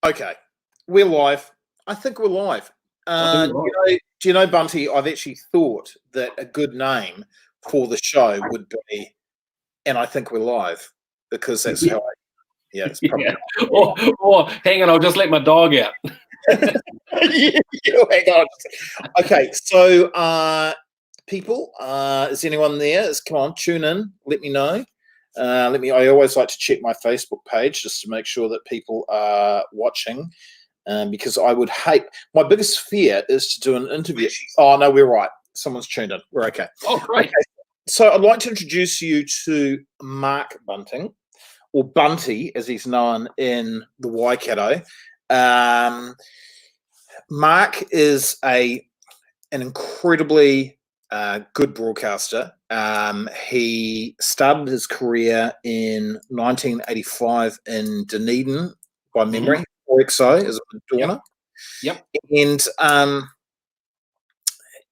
Okay, we're live. I think we're live. Do you know, Bunty, I've actually thought that a good name for the show would be, and I think we're live, because that's how I, it's probably. Yeah. Or hang on, I'll just let my dog out. Hang on. Okay, so people, is anyone there? Come on, tune in. Let me know. I always like to check my Facebook page just to make sure that people are watching, because I would hate. My biggest fear is to do an interview. Oh no, we're right. Someone's tuned in. We're okay. Oh, great. Okay. So I'd like to introduce you to Mark Bunting, or Bunty, as he's known in the Waikato. Mark is an incredibly good broadcaster. He started his career in 1985 in Dunedin, by memory, or XO as a Dorna. Yep. And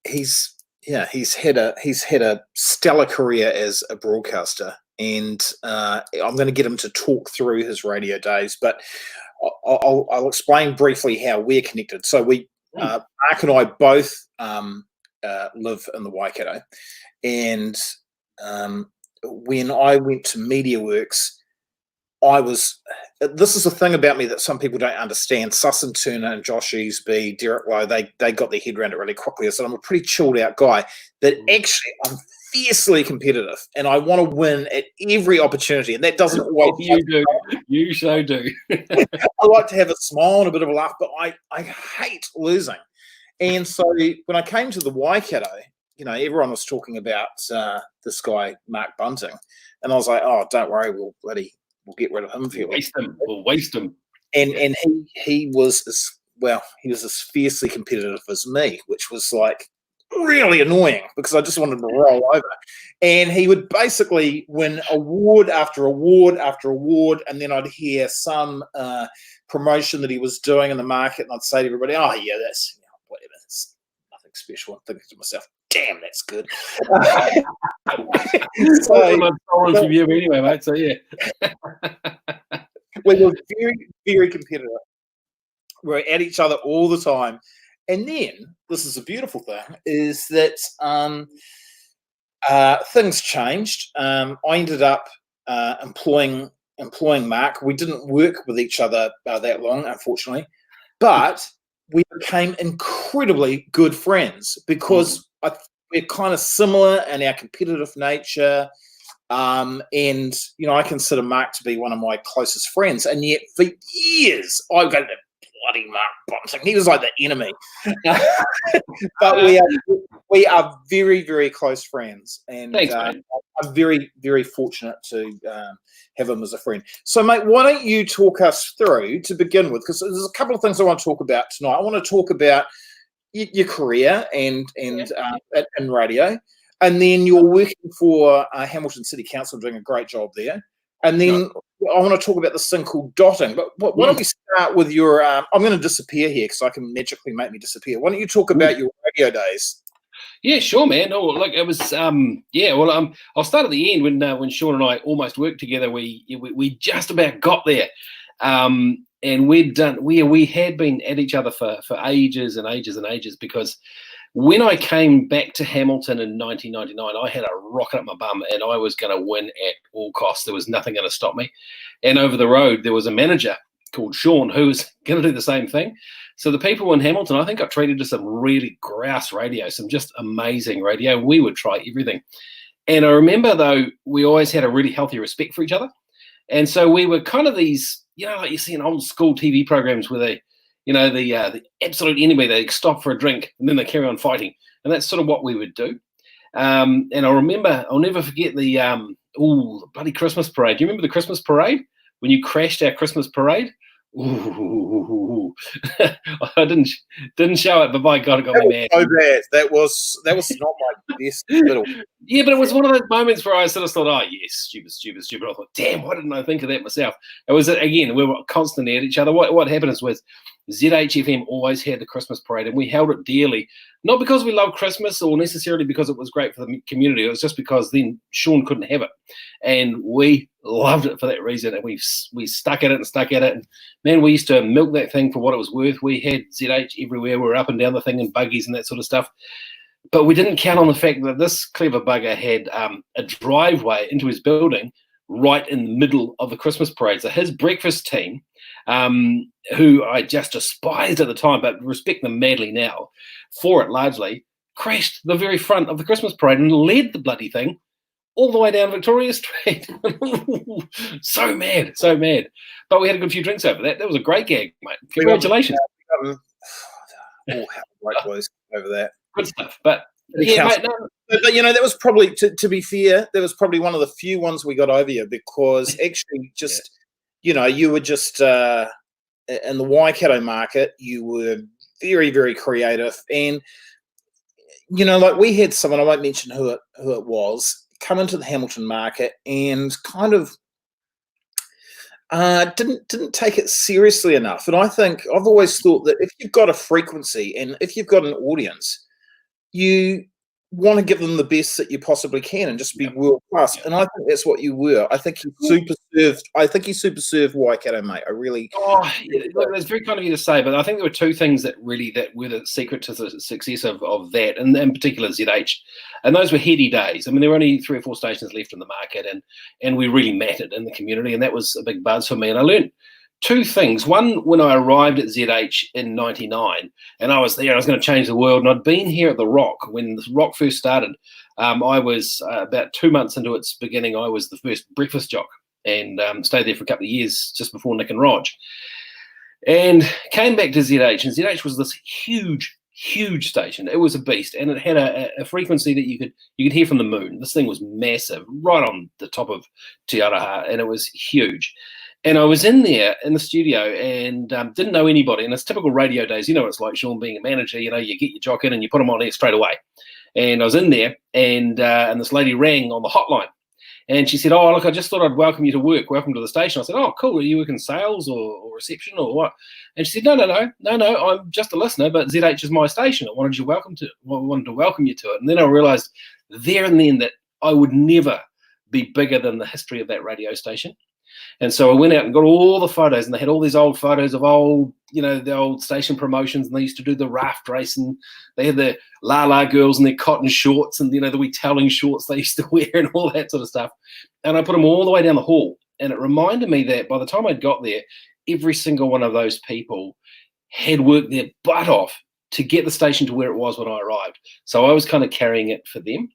he's had a stellar career as a broadcaster. And I'm going to get him to talk through his radio days, but I'll explain briefly how we're connected. So Mark and I both live in the Waikato, and when I went to MediaWorks, this is the thing about me that some people don't understand. Sussan Turner and Josh Easby, Derek Lowe, they got their head around it really quickly. I said, I'm a pretty chilled out guy, but actually I'm fiercely competitive and I want to win at every opportunity, and that doesn't always. You so do. I like to have a smile and a bit of a laugh, but I hate losing. And so when I came to the Waikato, everyone was talking about this guy, Mark Bunting. And I was like, oh, don't worry, we'll get rid of him. We'll waste him. And he was as fiercely competitive as me, which was like really annoying because I just wanted to roll over. And he would basically win award after award after award, and then I'd hear some promotion that he was doing in the market, and I'd say to everybody, oh yeah, that's whatever, it's nothing special. I'm thinking to myself, damn, that's good. So from you anyway, mate. So yeah. We were very, very competitive. We were at each other all the time. And then, this is a beautiful thing, is that things changed. I ended up employing Mark. We didn't work with each other that long, unfortunately, but we became incredibly good friends because we're kind of similar in our competitive nature. And, I consider Mark to be one of my closest friends. And yet, for years, I go to bloody Mark Bunting. He was like the enemy. But we are very, very close friends. And thanks, I'm very, very fortunate to have him as a friend. So, mate, why don't you talk us through, to begin with, because there's a couple of things I want to talk about tonight. I want to talk about your career and radio. And then you're working for Hamilton City Council, doing a great job there. And then I want to talk about this thing called dotting. But why don't we start with your I'm going to disappear here because I can magically make me disappear. Why don't you talk about your radio days? Yeah, sure, man. No, look, it was I'll start at the end when Sean and I almost worked together. We just about got there. And we had been at each other for ages and ages and ages, because when I came back to Hamilton in 1999, I had a rocket up my bum and I was going to win at all costs. There was nothing going to stop me. And over the road, there was a manager called Sean who was going to do the same thing. So the people in Hamilton, I think, got treated to some really grouse radio, some just amazing radio. We would try everything. And I remember, though, we always had a really healthy respect for each other. And so we were kind of these, like you see in old school TV programs where they, the absolute enemy, they stop for a drink and then they carry on fighting. And that's sort of what we would do. And I remember, I'll never forget the bloody Christmas parade. Do you remember the Christmas parade? When you crashed our Christmas parade? Ooh. I didn't show it, but by God, it got me mad. So bad. That was not my best little. Yeah, but it was one of those moments where I sort of thought, oh yes, stupid. I thought, damn, why didn't I think of that myself? It was, again, we were constantly at each other. What happened was, ZHFM always had the Christmas parade, and we held it dearly, not because we loved Christmas or necessarily because it was great for the community. It was just because then Sean couldn't have it, and we loved it for that reason. And we stuck at it and stuck at it. And man, we used to milk that thing for what it was worth. We had ZH everywhere. We were up and down the thing in buggies and that sort of stuff. But we didn't count on the fact that this clever bugger had a driveway into his building right in the middle of the Christmas parade. So his breakfast team, who I just despised at the time, but respect them madly now for it largely, crashed the very front of the Christmas parade and led the bloody thing all the way down Victoria Street. So mad, so mad. But we had a good few drinks over that. That was a great gag, mate. Congratulations. All hell right boys over that. Good stuff. But yeah, mate, no. But you know, that was probably, to be fair, that was probably one of the few ones we got over you, because actually just, you know, you were just in the Waikato market, you were very, very creative. And, you know, like we had someone, I won't mention who it was, come into the Hamilton market and kind of didn't take it seriously enough. And I think I've always thought that if you've got a frequency and if you've got an audience, you want to give them the best that you possibly can and just be world class. And I think that's what you were. I think you super served Waikato, mate. I really. Oh, yeah, look, that's very kind of you to say, but I think there were two things that were the secret to the success of that, and in particular ZH. And those were heady days. I mean, there were only 3 or 4 stations left in the market, and we really mattered in the community, and that was a big buzz for me. And I learned 2 things. One, when I arrived at ZH in '99, and I was there, I was going to change the world. And I'd been here at the Rock when the Rock first started. I was about 2 months into its beginning. I was the first breakfast jock, and stayed there for a couple of years just before Nick and Rog. And came back to ZH, and ZH was this huge station. It was a beast, and it had a frequency that you could hear from the moon. This thing was massive, right on the top of Te Araha, and it was huge. And I was in there in the studio and didn't know anybody. And it's typical radio days. You know what it's like, Sean, being a manager. You know, you get your jock in and you put them on air straight away. And I was in there, and this lady rang on the hotline. And she said, "Oh, look, I just thought I'd welcome you to work. Welcome to the station." I said, "Oh, cool. Are you working sales or reception or what?" And she said, No. I'm just a listener, but ZH is my station. I wanted to welcome you to it." And then I realized there and then that I would never be bigger than the history of that radio station. And so I went out and got all the photos, and they had all these old photos of the old station promotions, and they used to do the raft race, and they had the la girls in their cotton shorts and, the wee toweling shorts they used to wear and all that sort of stuff. And I put them all the way down the hall. And it reminded me that by the time I'd got there, every single one of those people had worked their butt off to get the station to where it was when I arrived. So I was kind of carrying it for them.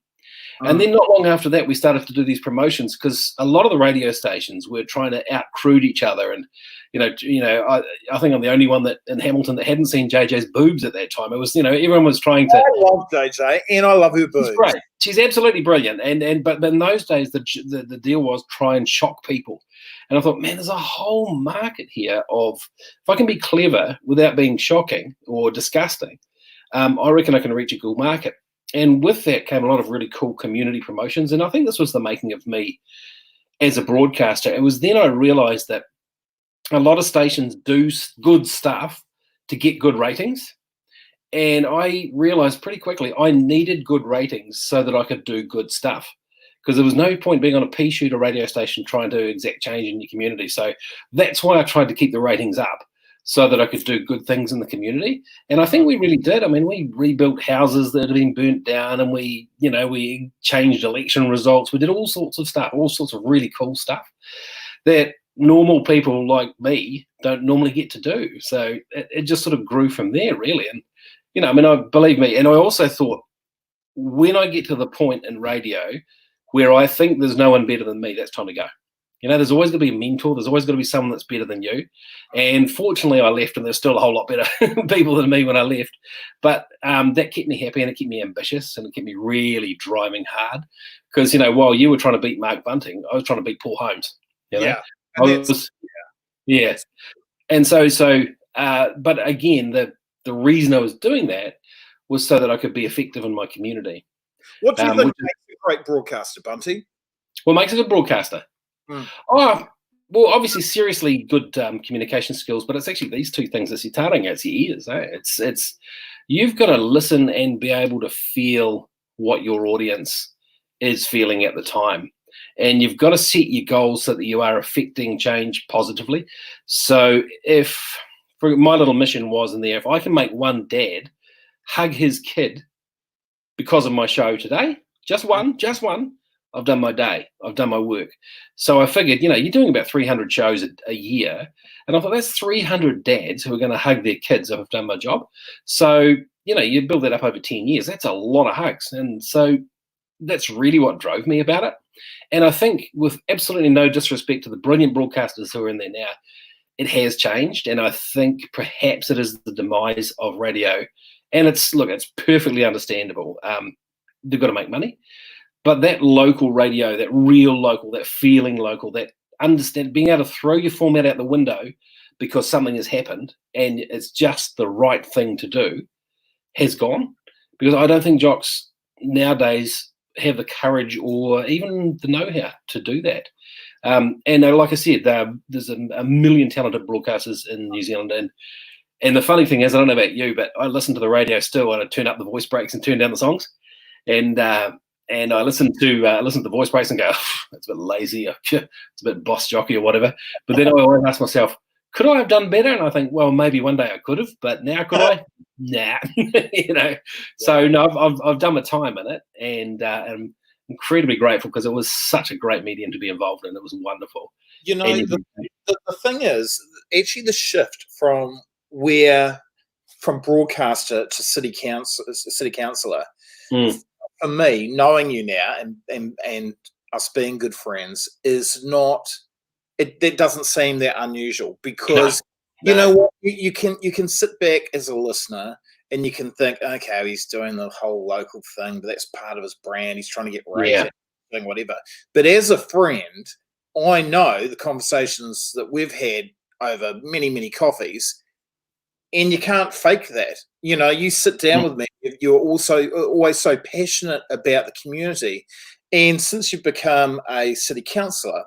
And then not long after that, we started to do these promotions, because a lot of the radio stations were trying to out-crude each other. And, I think I'm the only one that in Hamilton that hadn't seen JJ's boobs at that time. It was, everyone was trying to. I love JJ, and I love her boobs. She's great. She's absolutely brilliant. But in those days, the deal was try and shock people. And I thought, man, there's a whole market here of, if I can be clever without being shocking or disgusting, I reckon I can reach a good market. And with that came a lot of really cool community promotions. And I think this was the making of me as a broadcaster. It was then I realized that a lot of stations do good stuff to get good ratings. And I realized pretty quickly I needed good ratings so that I could do good stuff. Because there was no point being on a pea shooter radio station trying to exact change in your community. So that's why I tried to keep the ratings up, so that I could do good things in the community. And I think we really did. I mean, we rebuilt houses that had been burnt down, and we changed election results. We did all sorts of stuff, all sorts of really cool stuff that normal people like me don't normally get to do. So it just sort of grew from there, really. And, believe me, and I also thought, when I get to the point in radio where I think there's no one better than me, that's time to go. There's always going to be a mentor. There's always going to be someone that's better than you. And fortunately, I left, and there's still a whole lot better people than me when I left. But that kept me happy, and it kept me ambitious, and it kept me really driving hard. Because, while you were trying to beat Mark Bunting, I was trying to beat Paul Holmes. Yeah. Yeah. And but again, the reason I was doing that was so that I could be effective in my community. What do you think makes a great broadcaster, Bunty? What makes a good broadcaster? Oh, well, obviously, seriously good communication skills, but it's actually these two things. It's your taringa, it's your ears. Eh? It's you've got to listen and be able to feel what your audience is feeling at the time, and you've got to set your goals so that you are affecting change positively. So, if for my little mission was in there, if I can make one dad hug his kid because of my show today, just one, I've done my day, I've done my work. So I figured, you're doing about 300 shows a year, and I thought that's 300 dads who are going to hug their kids if I've done my job. So, you build that up over 10 years, that's a lot of hugs. And so that's really what drove me about it. And I think, with absolutely no disrespect to the brilliant broadcasters who are in there now, it has changed. And I think perhaps it is the demise of radio. And it's perfectly understandable. They've got to make money. But that local radio, that real local, that feeling local, that being able to throw your format out the window because something has happened and it's just the right thing to do, has gone. Because I don't think jocks nowadays have the courage or even the know-how to do that. And like I said, there's a million talented broadcasters in New Zealand. And the funny thing is, I don't know about you, but I listen to the radio still, and I turn up the voice breaks and turn down the songs. And I listen to the voice breaks and go, it's a bit lazy, it's a bit boss jockey or whatever. But then I always ask myself, could I have done better? And I think, well, maybe one day I could have, but now could I? Nah, So no, I've done my time in it, and I'm incredibly grateful because it was such a great medium to be involved in. It was wonderful. The thing is, actually, the shift from broadcaster to city councillor. For me, knowing you now and us being good friends is not. It doesn't seem that unusual because you know what, you can sit back as a listener and you can think, okay, he's doing the whole local thing, but that's part of his brand. He's trying to get rated, doing whatever. But as a friend, I know the conversations that we've had over many, many coffees, and you can't fake that. You sit down with me. You're also always so passionate about the community, and since you've become a city councillor,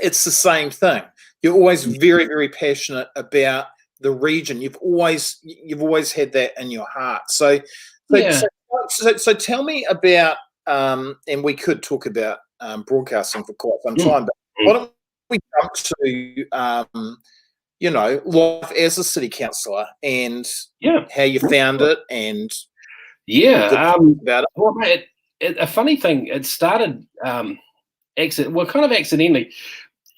it's the same thing. You're always very, very passionate about the region. You've always had that in your heart. So tell me about, and we could talk about broadcasting for quite some time, but why don't we jump to life as a city councillor and how you found it and about it. Well, a funny thing, it started kind of accidentally.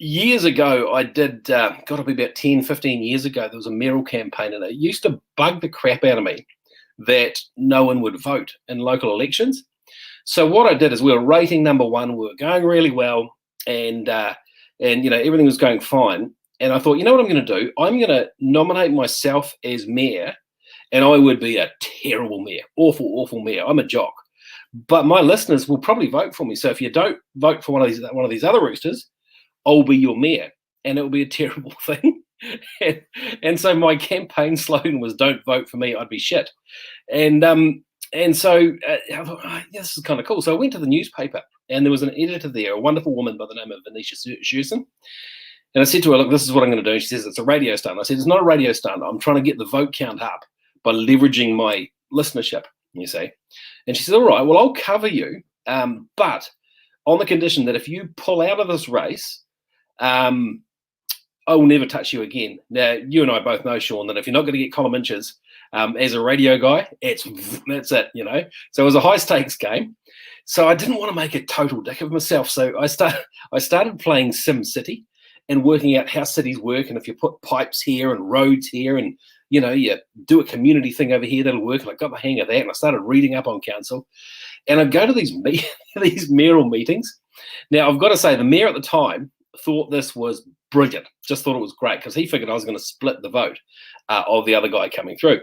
Years ago, I did, got to be about 10, 15 years ago, there was a mayoral campaign, and it used to bug the crap out of me that no one would vote in local elections. So what I did is, we were rating number one, we were going really well, and everything was going fine. And I thought, you know what I'm going to do? I'm going to nominate myself as mayor, and I would be a terrible mayor, awful mayor. I'm a jock. But my listeners will probably vote for me. So if you don't vote for one of these other roosters, I'll be your mayor, and it will be a terrible thing. and so my campaign slogan was, "Don't vote for me, I'd be shit." And so I thought, this is kind of cool. So I went to the newspaper, and there was an editor there, a wonderful woman by the name of Venetia Sherson. And I said to her, look, this is what I'm going to do. She says, it's a radio stunt. I said, it's not a radio stunt. I'm trying to get the vote count up by leveraging my listenership, you see. And she said, all right, well, I'll cover you, but on the condition that if you pull out of this race, I will never touch you again. Now, you and I both know, Sean, that if you're not going to get column inches as a radio guy, that's it, So it was a high-stakes game. So I didn't want to make a total dick of myself. So I started playing Sim City and working out how cities work, and if you put pipes here and roads here and, you do a community thing over here, that'll work. And I got the hang of that, and I started reading up on council. And I'd go to these mayoral meetings. Now, I've got to say, the mayor at the time thought this was brilliant, just thought it was great, because he figured I was going to split the vote of the other guy coming through.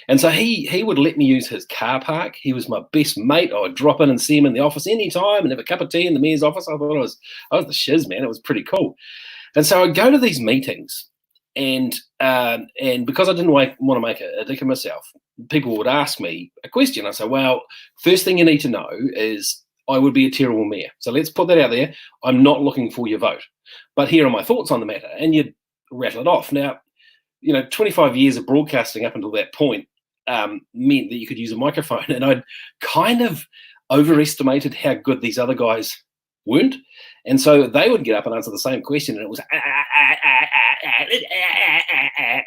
And so he would let me use his car park. He was my best mate. I would drop in and see him in the office anytime and have a cup of tea in the mayor's office. I thought I was the shiz, man. It was pretty cool. And so I'd go to these meetings, and because I didn't want to make a dick of myself, people would ask me a question. I say, well, first thing you need to know is I would be a terrible mayor. So let's put that out there. I'm not looking for your vote. But here are my thoughts on the matter. And you'd rattle it off. Now, 25 years of broadcasting up until that point meant that you could use a microphone. And I'd kind of overestimated how good these other guys weren't. And so they would get up and answer the same question. And it was,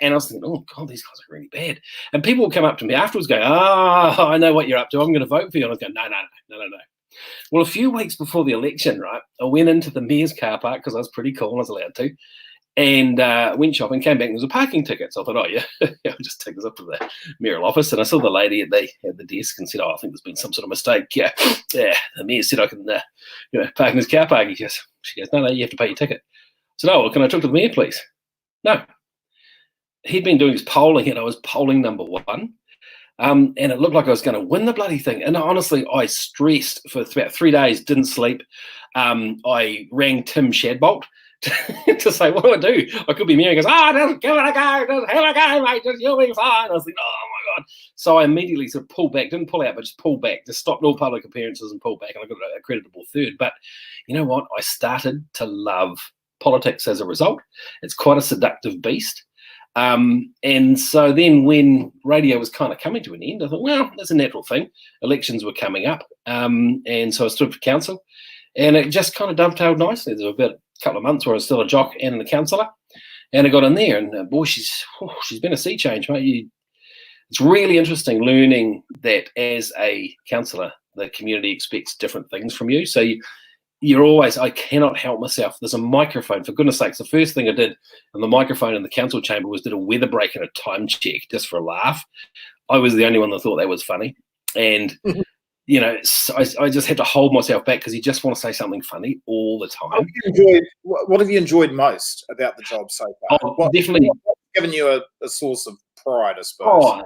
and I was thinking, oh, God, these guys are really bad. And people would come up to me afterwards going, I know what you're up to. I'm going to vote for you. And I was going, no. Well, a few weeks before the election, right, I went into the mayor's car park because I was pretty cool and I was allowed to, and went shopping, came back, and there was a parking ticket. So I thought, oh, yeah, I'll just take this up to the mayoral office. And I saw the lady at the desk and said, oh, I think there's been some sort of mistake. Yeah, the mayor said I can park in his car park. She goes, no, you have to pay your ticket. I said, oh, well, can I talk to the mayor, please? No. He'd been doing his polling, and I was polling number 1. And it looked like I was going to win the bloody thing. And honestly, I stressed for about 3 days, didn't sleep. I rang Tim Shadbolt to say, what do I do? I could be married. He goes, just give it a go. Just have a go, mate. You'll be fine. I was like, oh, my God. So I immediately sort of pulled back. Didn't pull out, but just pulled back. Just stopped all public appearances and pulled back. And I got a creditable third. But you know what? I started to love politics as a result. It's quite a seductive beast. And so then when radio was kind of coming to an end, I thought, well, that's a natural thing. Elections were coming up. And so I stood for council, and it just kind of dovetailed nicely. There was about a couple of months where I was still a jock and a councillor, and I got in there, and boy, she's been a sea change, mate. It's really interesting learning that as a councillor, the community expects different things from you. So you're always, I cannot help myself. There's a microphone, for goodness sakes. The first thing I did on the microphone in the council chamber was did a weather break and a time check just for a laugh. I was the only one that thought that was funny. And, I just had to hold myself back because you just want to say something funny all the time. What have you enjoyed most about the job so far? Definitely. What's given you a source of pride, I suppose?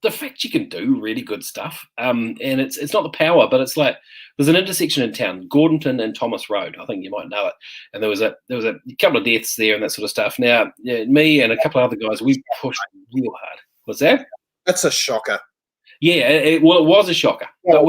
The fact you can do really good stuff. And it's not the power, but it's like, there's an intersection in town, Gordonton and Thomas Road. I think you might know it. And there was a couple of deaths there and that sort of stuff. Now, me and a couple of other guys, we pushed real hard. What's that? That's a shocker. Yeah, it was a shocker. Well,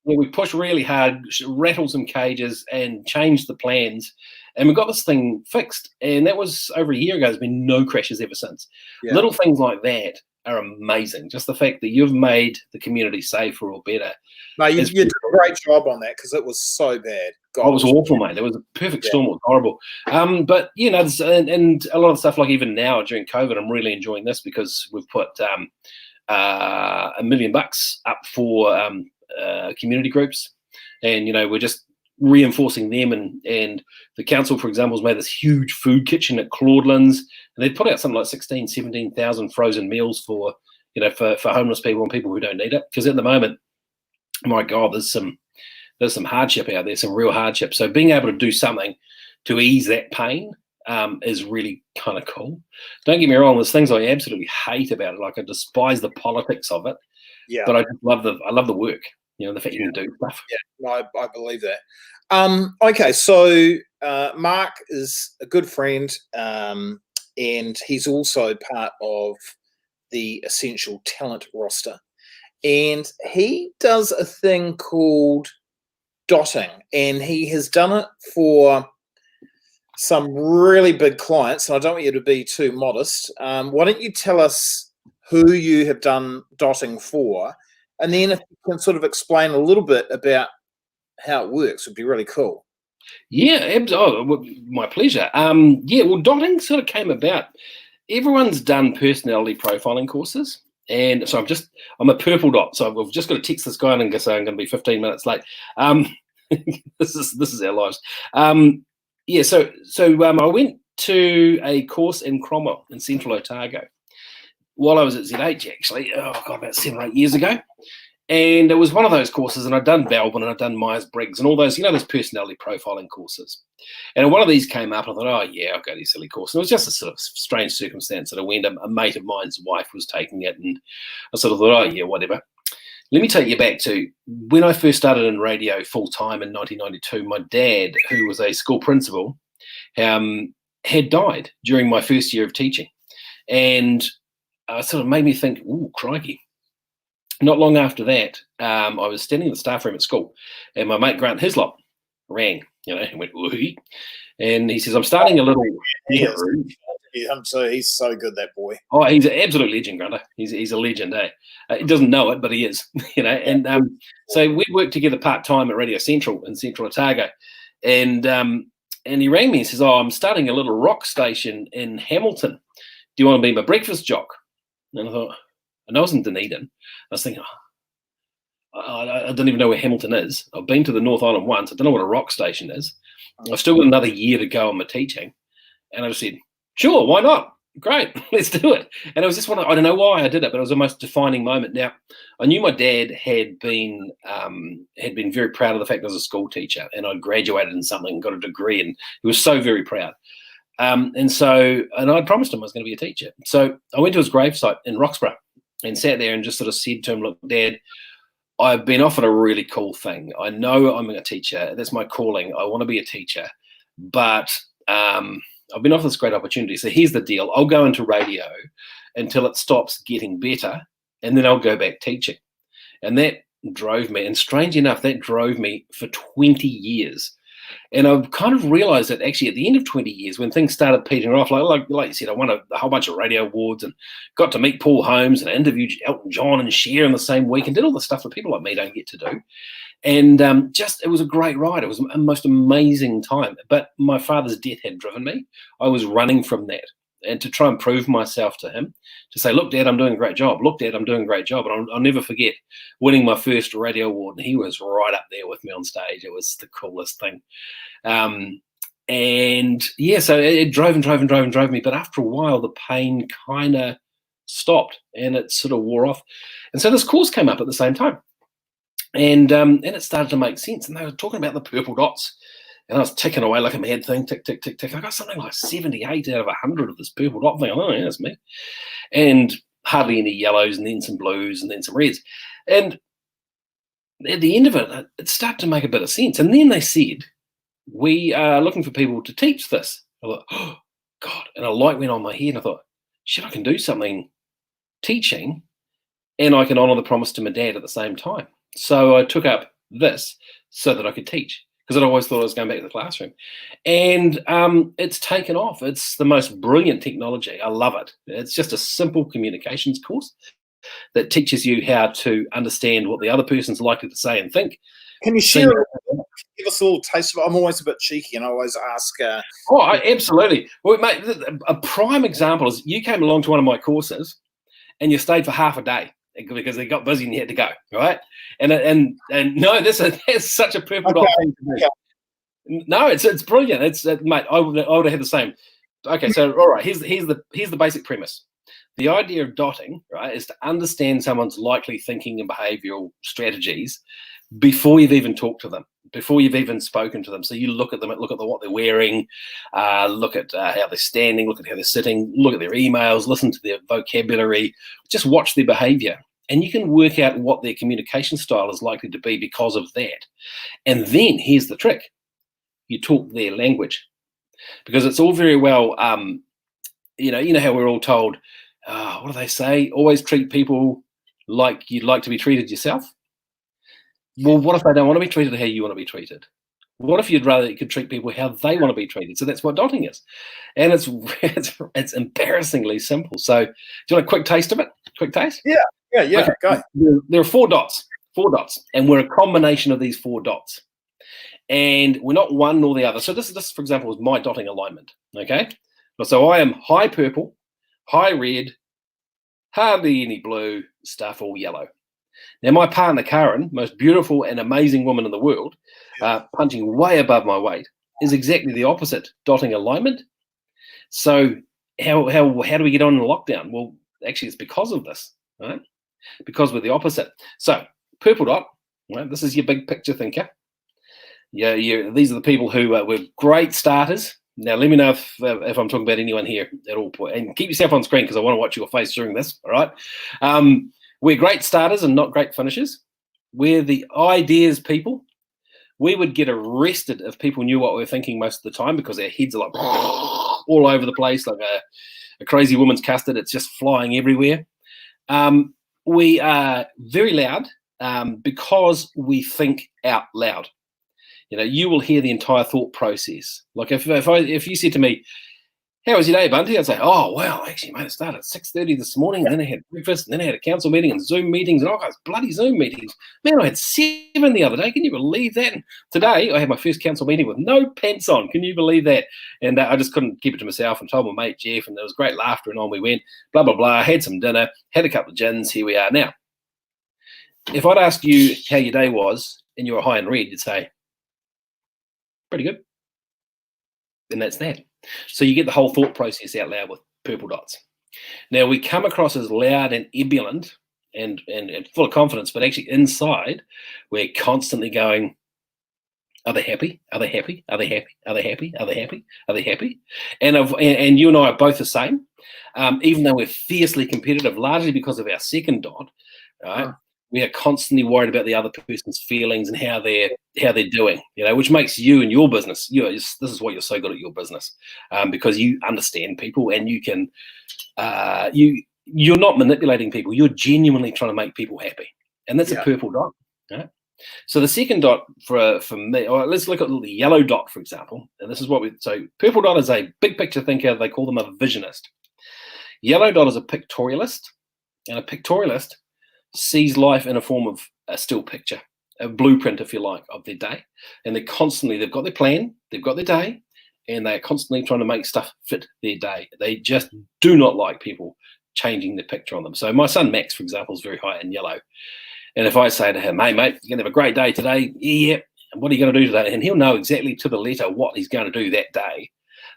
we pushed really hard, rattled some cages, and changed the plans, and we got this thing fixed. And that was over a year ago. There's been no crashes ever since. Yeah. Little things like that are amazing. Just the fact that you've made the community safer or better. No, you did a great job on that because it was so bad. God, it was awful, mate. There was a perfect storm. It was horrible. But and a lot of stuff, like even now during COVID, I'm really enjoying this because we've put $1 million up for community groups, and we're just reinforcing them. And the council, for example, has made this huge food kitchen at Claudelands, and they put out something like 17,000 frozen meals for homeless people and people who don't need it. Because at the moment, my God, there's some hardship out there, some real hardship. So being able to do something to ease that pain is really kind of cool. Don't get me wrong, there's things I absolutely hate about it. Like I despise the politics of it. Yeah. But I love the work. The fact you can do stuff. Yeah, no, I believe that. Okay, so Mark is a good friend, and he's also part of the Essential Talent roster. And he does a thing called dotting, and he has done it for some really big clients, and I don't want you to be too modest. Why don't you tell us who you have done dotting for, and then if you can sort of explain a little bit about how it works, would be really cool. Yeah, my pleasure. Well, dotting sort of came about. Everyone's done personality profiling courses. And so I'm a purple dot. So I've just got to text this guy and say I'm going to be 15 minutes late. This is our lives. So I went to a course in Cromwell in Central Otago while I was at ZH, actually. About 7 or 8 years ago. And it was one of those courses, and I'd done Belbin and I'd done Myers-Briggs and all those, those personality profiling courses. And one of these came up, and I thought, oh, yeah, I'll go to this silly course. And it was just a sort of strange circumstance that I went, a mate of mine's wife was taking it, and I sort of thought, oh, yeah, whatever. Let me take you back to when I first started in radio full-time in 1992. My dad, who was a school principal, had died during my first year of teaching. And it sort of made me think, ooh, crikey. not long after that, I was standing in the staff room at school, and my mate Grant Hislop rang, and went, "Ooh," and he says, "I'm starting a little." He is. He's so good, that boy. Oh, he's an absolute legend, Grunter. He's a legend, eh? He doesn't know it, but he is, And so we worked together part time at Radio Central in Central Otago, and he rang me and says, "Oh, I'm starting a little rock station in Hamilton. Do you want to be my breakfast jock?" And I thought, and I was in Dunedin. I was thinking, I don't even know where Hamilton is. I've been to the North Island once. I don't know what a rock station is. I've still got another year to go on my teaching. And I just said, "Sure, why not? Great, let's do it." And it was just one, I don't know why I did it, but it was the most defining moment. Now, I knew my dad had been very proud of the fact I was a school teacher, and I graduated in something, got a degree, and he was so very proud. And I promised him I was going to be a teacher. So I went to his gravesite in Roxburgh and sat there and just sort of said to him, "Look, Dad, I've been offered a really cool thing. I know I'm a teacher. That's my calling. I want to be a teacher, but I've been offered this great opportunity. So here's the deal. I'll go into radio until it stops getting better, and then I'll go back teaching." And that drove me. And strange enough, that drove me for 20 years. And I've kind of realized that actually at the end of 20 years, when things started petering off, like you said, I won a whole bunch of radio awards and got to meet Paul Holmes and interviewed Elton John and Cher in the same week and did all the stuff that people like me don't get to do. And it was a great ride. It was a most amazing time. But my father's death had driven me. I was running from that. And to try and prove myself to him, to say, "Look, Dad, I'm doing a great job. Look, Dad, I'm doing a great job." And I'll never forget winning my first radio award. And he was right up there with me on stage. It was the coolest thing. So it drove me. But after a while, the pain kind of stopped and it sort of wore off. And so this course came up at the same time. And it started to make sense. And they were talking about the purple dots. And I was ticking away like a mad thing, tick, tick, tick, tick. I got something like 78 out of 100 of this purple dot thing. Oh, yeah, that's me. And hardly any yellows, and then some blues, and then some reds. And at the end of it, it started to make a bit of sense. And then they said, "We are looking for people to teach this." I thought, "Oh, God." And a light went on my head. And I thought, shit, I can do something teaching, and I can honour the promise to my dad at the same time. So I took up this so that I could teach, because I'd always thought I was going back to the classroom. And it's taken off. It's the most brilliant technology. I love it. It's just a simple communications course that teaches you how to understand what the other person's likely to say and think. Can you share, give us a little taste of it? I'm always a bit cheeky, and I always ask. Absolutely. Well, mate, a prime example is you came along to one of my courses and you stayed for half a day because they got busy and you had to go, right? And no, that's such a purple dot thing to do. Okay. No, it's brilliant. Mate, I would have had the same. Okay, so all right, here's the basic premise. The idea of dotting, right, is to understand someone's likely thinking and behavioural strategies before you've even talked to them, before you've even spoken to them. So you look at them, look at what they're wearing, look at how they're standing, look at how they're sitting, look at their emails, listen to their vocabulary, just watch their behaviour. And you can work out what their communication style is likely to be because of that. And then here's the trick. You talk their language. Because it's all very well, you know how we're all told, what do they say? Always treat people like you'd like to be treated yourself. Well, what if they don't want to be treated how you want to be treated? What if you'd rather you could treat people how they want to be treated? So that's what dotting is. And it's embarrassingly simple. So do you want a quick taste of it? Quick taste? Yeah, okay. Go. There are four dots, and we're a combination of these four dots. And we're not one nor the other. So this, for example, is my dotting alignment, okay? So I am high purple, high red, hardly any blue, stuff all yellow. Now, my partner, Karen, most beautiful and amazing woman in the world, punching way above my weight, is exactly the opposite, dotting alignment. So how do we get on in the lockdown? Well, actually, it's because of this, right? Because we're the opposite. So purple dot, right? This is your big picture thinker. Yeah, these are the people who were great starters. Now, let me know if I'm talking about anyone here at all. And keep yourself on screen because I want to watch your face during this, all right? We're great starters and not great finishers. We're the ideas people. We would get arrested if people knew what we were thinking most of the time because our heads are like all over the place, like a crazy woman's custard. It's just flying everywhere. We are very loud because we think out loud. You will hear the entire thought process. Like if you said to me, "How was your day, Bunty?" I'd say, "Oh, well, actually, mate, it started at 6:30 this morning, and then I had breakfast, and then I had a council meeting and Zoom meetings, and I got bloody Zoom meetings. Man, I had 7 the other day. Can you believe that? And today, I had my first council meeting with no pants on. Can you believe that?" And I just couldn't keep it to myself and told my mate Jeff, and there was great laughter, and on we went, blah, blah, blah. Had some dinner, had a couple of gins, here we are. Now, if I'd ask you how your day was, and you were high and red, you'd say, pretty good. And that's that. So you get the whole thought process out loud with purple dots. Now, we come across as loud and ebullient and full of confidence, but actually inside, we're constantly going, are they happy? Are they happy? Are they happy? Are they happy? Are they happy? Are they happy? And you and I are both the same, even though we're fiercely competitive, largely because of our second dot, right? We are constantly worried about the other person's feelings and how they're doing, which makes you and your business. This is why you're so good at your business, because you understand people and you can. You're not manipulating people. You're genuinely trying to make people happy, and that's a purple dot. Right? So the second dot for me, or let's look at the yellow dot, for example. And this is so purple dot is a big picture thinker. They call them a visionist. Yellow dot is a pictorialist, and a pictorialist sees life in a form of a still picture, a blueprint, if you like, of their day. And they've got their plan, they've got their day, and they're constantly trying to make stuff fit their day. They just do not like people changing the picture on them. So my son Max, for example, is very high in yellow. And if I say to him, "Hey, mate, you're going to have a great day today." "Yeah. And what are you going to do today?" And he'll know exactly to the letter what he's going to do that day.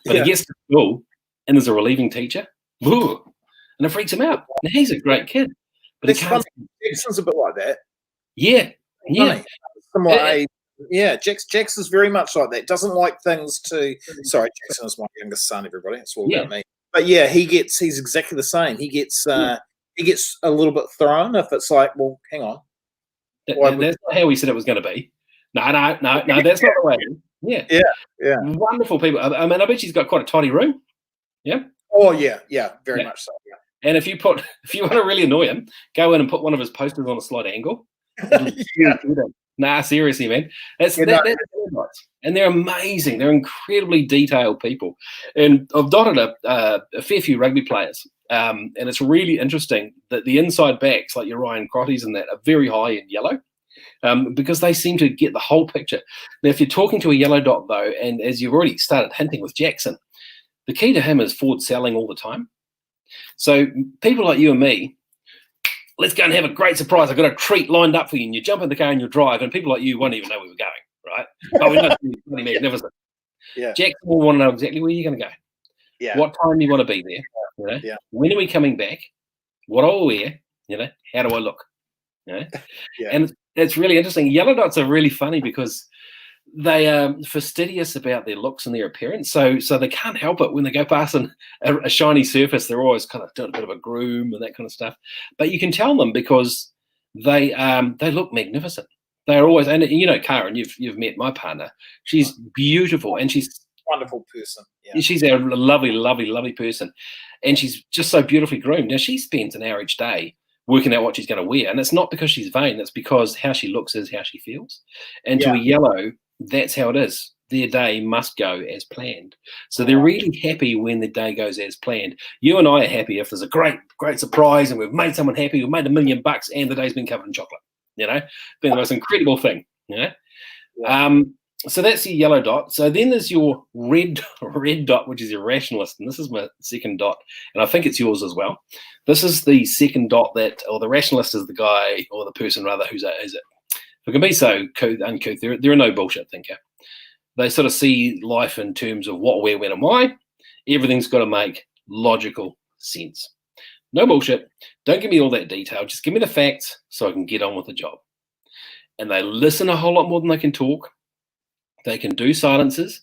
But he gets to school and there's a relieving teacher, and it freaks him out. Now, he's a great kid. But Jackson's a bit like that. Yeah. Jackson's very much like that. Doesn't like things to. Sorry, Jackson is my youngest son. Everybody, it's all about me. But yeah, he's exactly the same. He gets a little bit thrown if it's like, well, hang on. That's not how we said it was going to be. No, that's not the way. Yeah. Wonderful people. I mean, I bet she's got quite a tidy room. Yeah. Oh yeah, very much so. Yeah. And if you want to really annoy him, go in and put one of his posters on a slight angle. Nah, seriously, man. That's and they're amazing. They're incredibly detailed people. And I've dotted a fair few rugby players. And it's really interesting that the inside backs, like your Ryan Crotties and that, are very high in yellow. Because they seem to get the whole picture. Now, if you're talking to a yellow dot, though, and as you've already started hinting with Jackson, the key to him is forward selling all the time. So people like you and me, let's go and have a great surprise. I've got a treat lined up for you. And you jump in the car and you drive, and people like you won't even know where we're going, right? But we know it's really magnificent. Yeah. Jackson will want to know exactly where you're going to go. Yeah. What time you want to be there. Yeah. When are we coming back? What I'll wear. How do I look? And it's really interesting. Yellow dots are really funny because they are fastidious about their looks and their appearance. So they can't help it when they go past a shiny surface. They're always kind of doing a bit of a groom and that kind of stuff. But you can tell them because they look magnificent. They're always, and Karen, you've met my partner. She's beautiful and she's a wonderful person. Yeah. She's a lovely, lovely, lovely person, and she's just so beautifully groomed. Now she spends an hour each day working out what she's going to wear, and it's not because she's vain. It's because how she looks is how she feels. And to a yellow, that's how it is. Their day must go as planned. So they're really happy when the day goes as planned. You and I are happy if there's a great, great surprise and we've made someone happy, we've made $1 million and the day's been covered in chocolate. Been the most incredible thing. So that's your yellow dot. So then there's your red dot, which is your rationalist, and this is my second dot, and I think it's yours as well. This is the second dot or the rationalist is the guy or the person rather who's if it can be so uncouth, they're a no bullshit thinker. They sort of see life in terms of what, where, when, and why. Everything's got to make logical sense. No bullshit. Don't give me all that detail. Just give me the facts so I can get on with the job. And they listen a whole lot more than they can talk. They can do silences.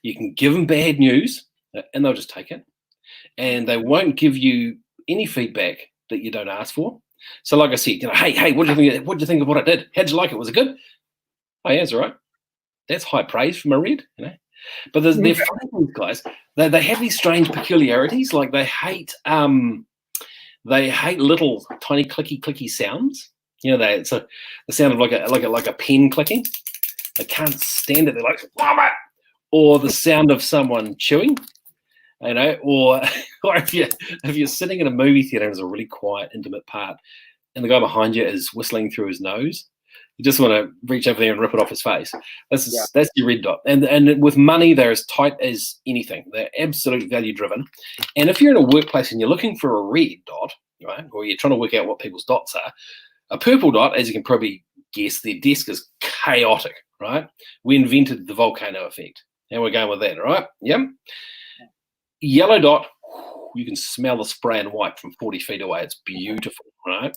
You can give them bad news, and they'll just take it. And they won't give you any feedback that you don't ask for. So, like I said, hey, what do you think? What do you think of what I did? How'd you like it? Was it good? Oh, yeah, it's all right. That's high praise from a red, But they're funny, these guys. They have these strange peculiarities. Like they hate They hate little tiny clicky sounds. You know, it's the sound of like a pen clicking. They can't stand it. They're like, mama, or the sound of someone chewing. You know, or if you're sitting in a movie theater and there's a really quiet, intimate part, and the guy behind you is whistling through his nose, you just want to reach over there and rip it off his face. That's your red dot. And with money, they're as tight as anything. They're absolutely value driven. And if you're in a workplace and you're looking for a red dot, right, or you're trying to work out what people's dots are, a purple dot, as you can probably guess, their desk is chaotic, right? We invented the volcano effect. And we're going with that, all right? Yep. Yellow dot, you can smell the spray and wipe from 40 feet away. It's beautiful, right?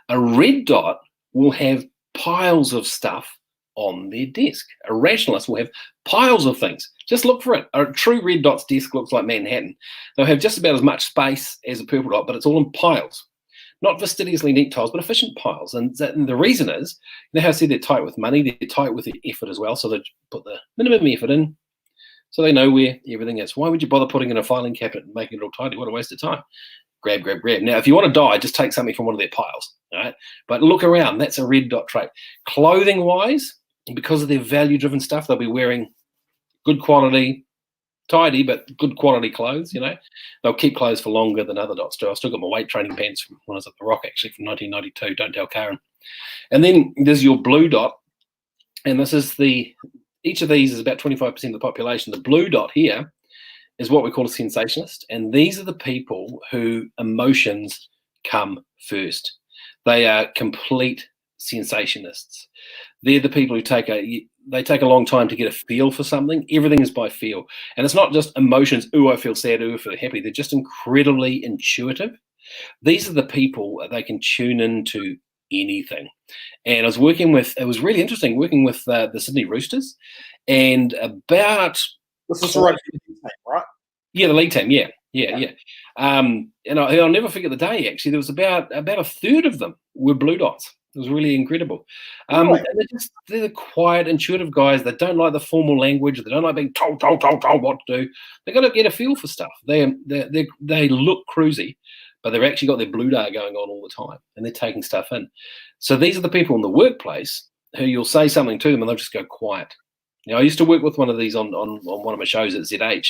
A red dot will have piles of stuff on their desk. A rationalist will have piles of things. Just look for it. A true red dot's desk looks like Manhattan. They'll have just about as much space as a purple dot, but it's all in piles. Not fastidiously neat tiles, but efficient piles. And the reason is, you know how I said they're tight with money, they're tight with their effort as well. So they put the minimum effort in, so they know where everything is. Why would you bother putting in a filing cabinet and making it all tidy? What a waste of time. Grab. Now, if you want to die, just take something from one of their piles, all right? But look around. That's a red dot trait. Clothing-wise, because of their value-driven stuff, they'll be wearing good quality, tidy, but good quality clothes, you know. They'll keep clothes for longer than other dots do. I still got my weight training pants from when I was at the Rock, actually, from 1992. Don't tell Karen. And then there's your blue dot. And this is each of these is about 25% of the population. The blue dot here is what we call a sensationalist. And these are the people who emotions come first. They are complete sensationists. They're the people who take a long time to get a feel for something. Everything is by feel. And it's not just emotions, ooh, I feel sad, ooh, I feel happy. They're just incredibly intuitive. These are the people they can tune into anything. And I was it was really interesting working with the Sydney Roosters, and about... This is the rugby team, right? Yeah, the league team, yeah. And I'll never forget the day, actually. There was about a third of them were blue dots. It was really incredible. Really? They're the quiet, intuitive guys. They don't like the formal language. They don't like being told what to do. They've got to get a feel for stuff. They look cruisy, but they've actually got their blue dart going on all the time, and they're taking stuff in. So these are the people in the workplace who you'll say something to them, and they'll just go quiet. Now, I used to work with one of these on one of my shows at ZH.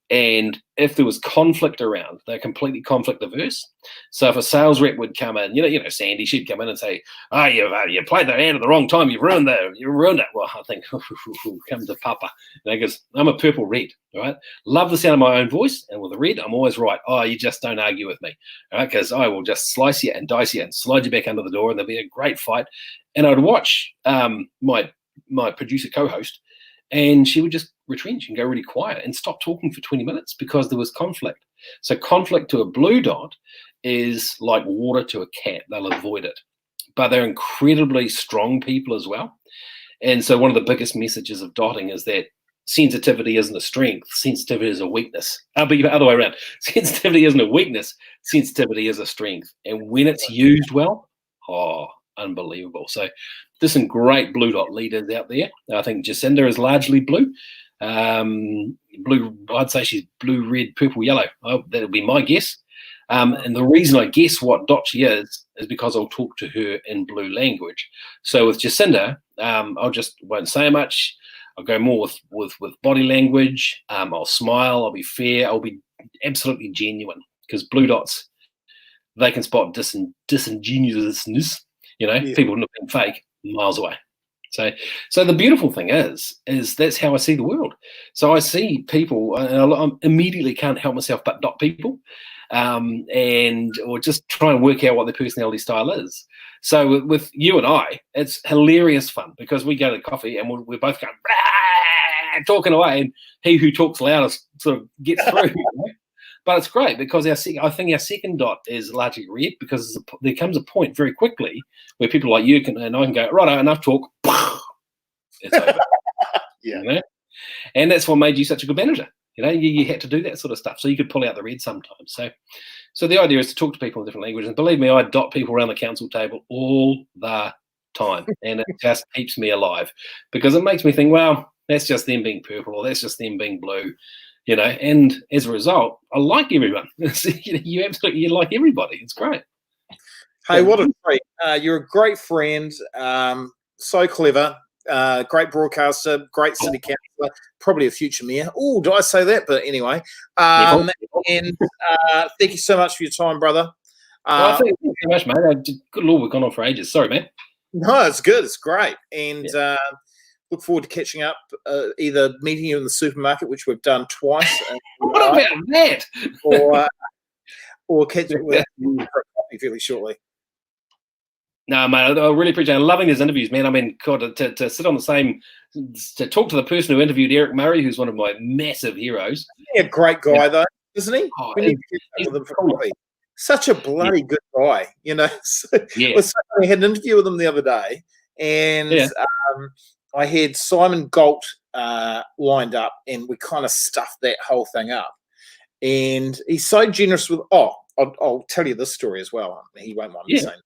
And if there was conflict around, they're completely conflict averse. So if a sales rep would come in, you know, Sandy, she'd come in and say, you played that ad at the wrong time. You've ruined it. Well, I think, come to Papa. And he goes, I'm a purple red, all right? Love the sound of my own voice. And with the red, I'm always right. Oh, you just don't argue with me, all right? Because I will just slice you and dice you and slide you back under the door, and there'll be a great fight. And I'd watch my producer co-host, and she would just retrench and go really quiet and stop talking for 20 minutes because there was conflict. So conflict to a blue dot is like water to a cat. They'll avoid it. But they're incredibly strong people as well. And so one of the biggest messages of dotting is that sensitivity isn't a strength. Sensitivity is a weakness. But the other way around. Sensitivity isn't a weakness. Sensitivity is a strength. And when it's used well, unbelievable. So there's some great blue dot leaders out there. I think Jacinda is largely blue. I'd say she's blue, red, purple, yellow. That'll be my guess. And the reason I guess what dot she is because I'll talk to her in blue language. So with Jacinda, won't say much. I'll go more with body language. I'll smile. I'll be fair. I'll be absolutely genuine, because blue dots, they can spot disingenuousness. You know, people not being fake miles away. So the beautiful thing is that's how I see the world. So I see people, and I immediately can't help myself but dot people, or just try and work out what their personality style is. So with you and I, it's hilarious fun, because we go to coffee and we're both going talking away, and he who talks loudest sort of gets through. You know? But it's great, because I think our second dot is largely red, because there comes a point very quickly where people like you and I can go, right, enough talk. It's over. Yeah. You know? And that's what made you such a good manager. You know, you had to do that sort of stuff, so you could pull out the red sometimes. So the idea is to talk to people in different languages. And believe me, I dot people around the council table all the time, and it just keeps me alive, because it makes me think, well, that's just them being purple, or that's just them being blue. and as a result, I like everyone. You absolutely like everybody. It's great. Hey, what a treat. You're a great friend, so clever, great broadcaster, great city councillor, probably a future mayor. Oh, did I say that? But anyway, and thank you so much for your time, brother. Thank you so much, mate. Good Lord, we've gone on for ages. Sorry, man. No, it's good. It's great. And look forward to catching up, either meeting you in the supermarket, which we've done twice. What about that? Or catching with for a coffee fairly shortly. No, mate, I really appreciate it. I'm loving these interviews, man. I mean, God, to sit on the same, to talk to the person who interviewed Eric Murray, who's one of my massive heroes. Yeah, great guy though, isn't he? Oh, we need to catch up with him for coffee. Such a bloody good guy, I had an interview with him the other day, and I had Simon Galt lined up, and we kind of stuffed that whole thing up. And he's so generous with. I'll tell you this story as well. He won't mind me saying.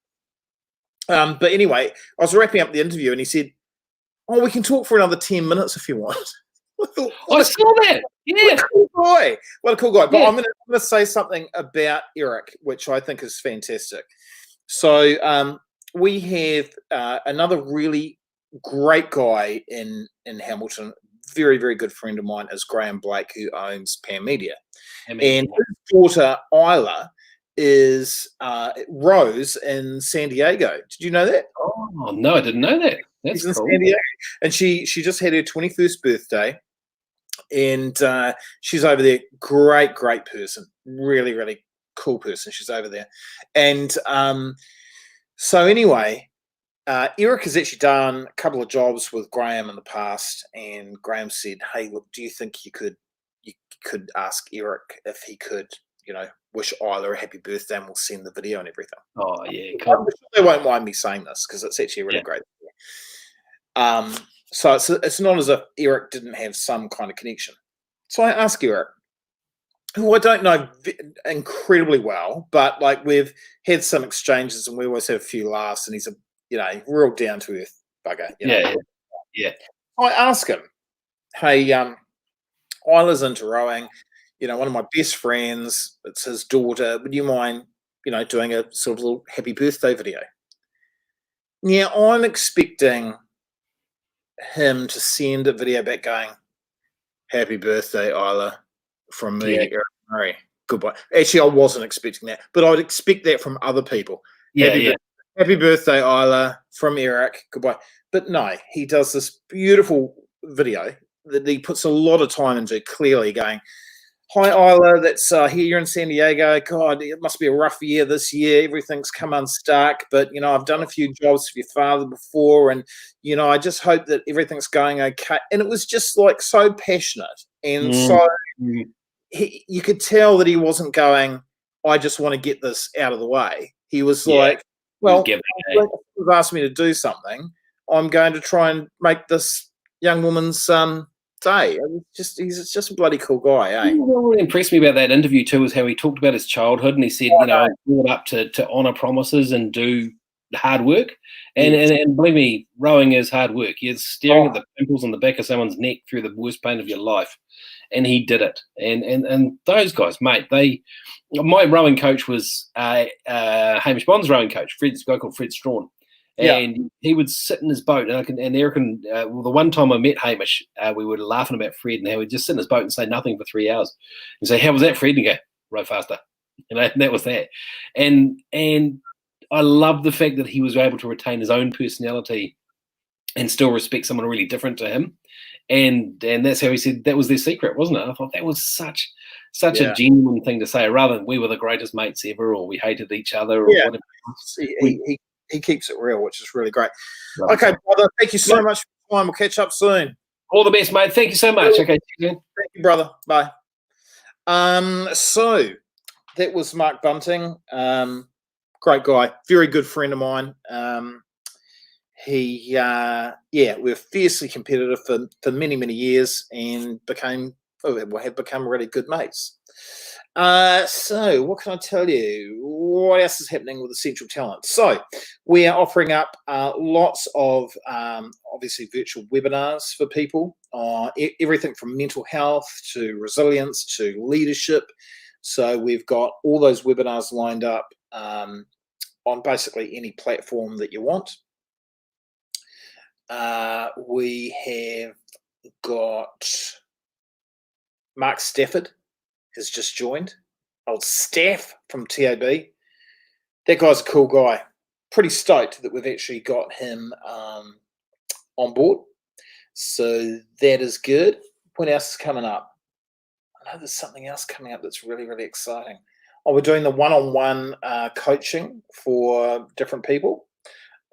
But anyway, I was wrapping up the interview, and he said, "Oh, we can talk for another 10 minutes if you want." I saw that. Yeah, what a cool guy. What a cool guy. But I'm going to say something about Eric, which I think is fantastic. So we have another really great guy in Hamilton, very, very good friend of mine, is Graham Blake, who owns Pan Media. And his daughter, Isla, is Rose in San Diego. Did you know that? Oh, no, I didn't know that. That's She's cool. in San Diego. And she just had her 21st birthday. And she's over there. Great person. Really, really cool person. She's over there. And so anyway, Eric has actually done a couple of jobs with Graham in the past. And Graham said, "Hey, look, do you think you could ask Eric if he could, wish Isla a happy birthday, and we'll send the video and everything." Oh, yeah, cool. I'm sure they won't mind me saying this because it's actually a really great video. So it's not as if Eric didn't have some kind of connection. So I asked Eric, who I don't know incredibly well, but like we've had some exchanges and we always have a few laughs, and he's a real down to earth bugger. Yeah. I asked him, "Hey, Isla's into rowing. One of my best friends, it's his daughter. Would you mind, doing a sort of little happy birthday video?" Now, I'm expecting him to send a video back going, "Happy birthday, Isla, from me, Eric Murray. Goodbye." Actually, I wasn't expecting that, but I would expect that from other people. Happy birthday, Isla, from Eric. Goodbye. But no, he does this beautiful video that he puts a lot of time into, clearly going, "Hi, Isla, that's here in San Diego. God, it must be a rough year this year. Everything's come unstuck. But, I've done a few jobs for your father before. And, I just hope that everything's going okay." And it was just like so passionate. And so you could tell that he wasn't going, "I just want to get this out of the way." He was like, "Well, you've asked me to do something. I'm going to try and make this young woman's day." He's just a bloody cool guy, eh? What really impressed me about that interview too was how he talked about his childhood, and he said, I was brought up to honour promises and do hard work. And believe me, rowing is hard work. You're staring at the pimples on the back of someone's neck through the worst pain of your life, and he did it. And those guys, mate, my rowing coach was Hamish Bond's rowing coach, a guy called Fred Strawn. And he would sit in his boat, and Eric and the one time I met Hamish, we were laughing about Fred and how he'd just sit in his boat and say nothing for 3 hours and say, "How was that, Fred?" And go, "Row faster," and that was that. And I love the fact that he was able to retain his own personality and still respect someone really different to him. And that's how he said that was their secret, wasn't it? I thought that was such a genuine thing to say, rather than "we were the greatest mates ever" or "we hated each other" or whatever. He keeps it real, which is really great. Okay, brother, thank you so much for your time. We'll catch up soon. All the best, mate. Thank you so much. Okay, thank you, brother. Bye. So that was Mark Bunting. Great guy, very good friend of mine. We're fiercely competitive for many years, and have become really good mates. So what can I tell you? What else is happening with Essential Talent? So we are offering up lots of obviously virtual webinars for people, everything from mental health to resilience to leadership. So we've got all those webinars lined up on basically any platform that you want. We have got Mark Stafford has just joined. Old Staff from TAB. That guy's a cool guy. Pretty stoked that we've actually got him on board. So that is good. What else is coming up? I know there's something else coming up that's really, really exciting. Oh, we're doing the one-on-one coaching for different people.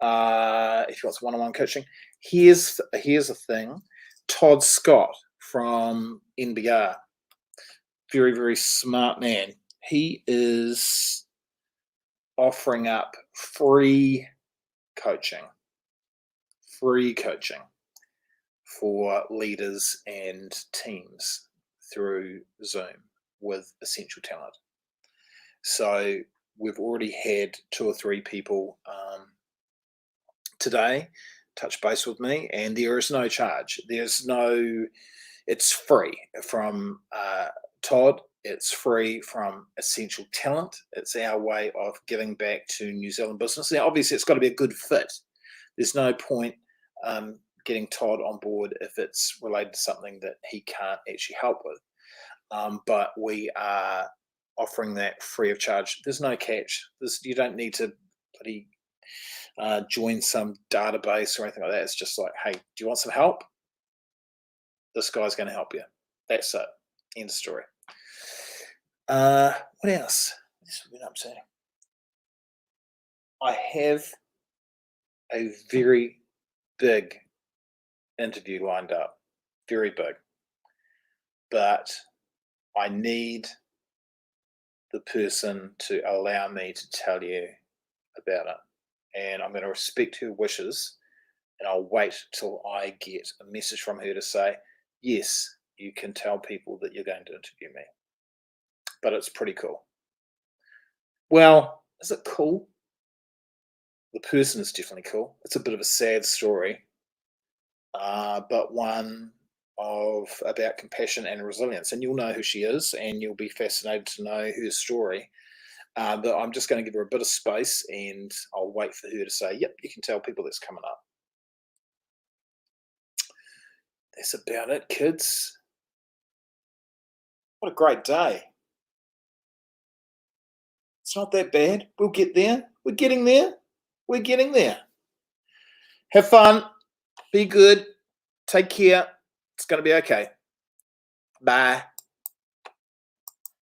If you want some one-on-one coaching, here's a thing. Todd Scott from NBR, very, very smart man. He is offering up free coaching for leaders and teams through Zoom with Essential Talent. So we've already had 2 or 3 people today touch base with me, and there is no charge. It's free from Todd. It's free from Essential Talent. It's our way of giving back to New Zealand business. Now, obviously, it's got to be a good fit. There's no point getting Todd on board if it's related to something that he can't actually help with. But we are offering that free of charge. There's no catch. You don't need to bloody join some database or anything like that. It's just like, hey, do you want some help? This guy's going to help you. That's it. End of story. What else? What have we been up to? I have a very big interview lined up. Very big. But I need the person to allow me to tell you about it. And I'm going to respect her wishes, and I'll wait till I get a message from her to say, yes, you can tell people that you're going to interview me. But it's pretty cool. Well, is it cool? The person is definitely cool. It's a bit of a sad story, but one about compassion and resilience. And you'll know who she is, and you'll be fascinated to know her story. But I'm just going to give her a bit of space, and I'll wait for her to say, yep, you can tell people that's coming up. That's about it, kids. What a great day. It's not that bad. We'll get there. We're getting there. We're getting there. Have fun. Be good. Take care. It's going to be okay. Bye.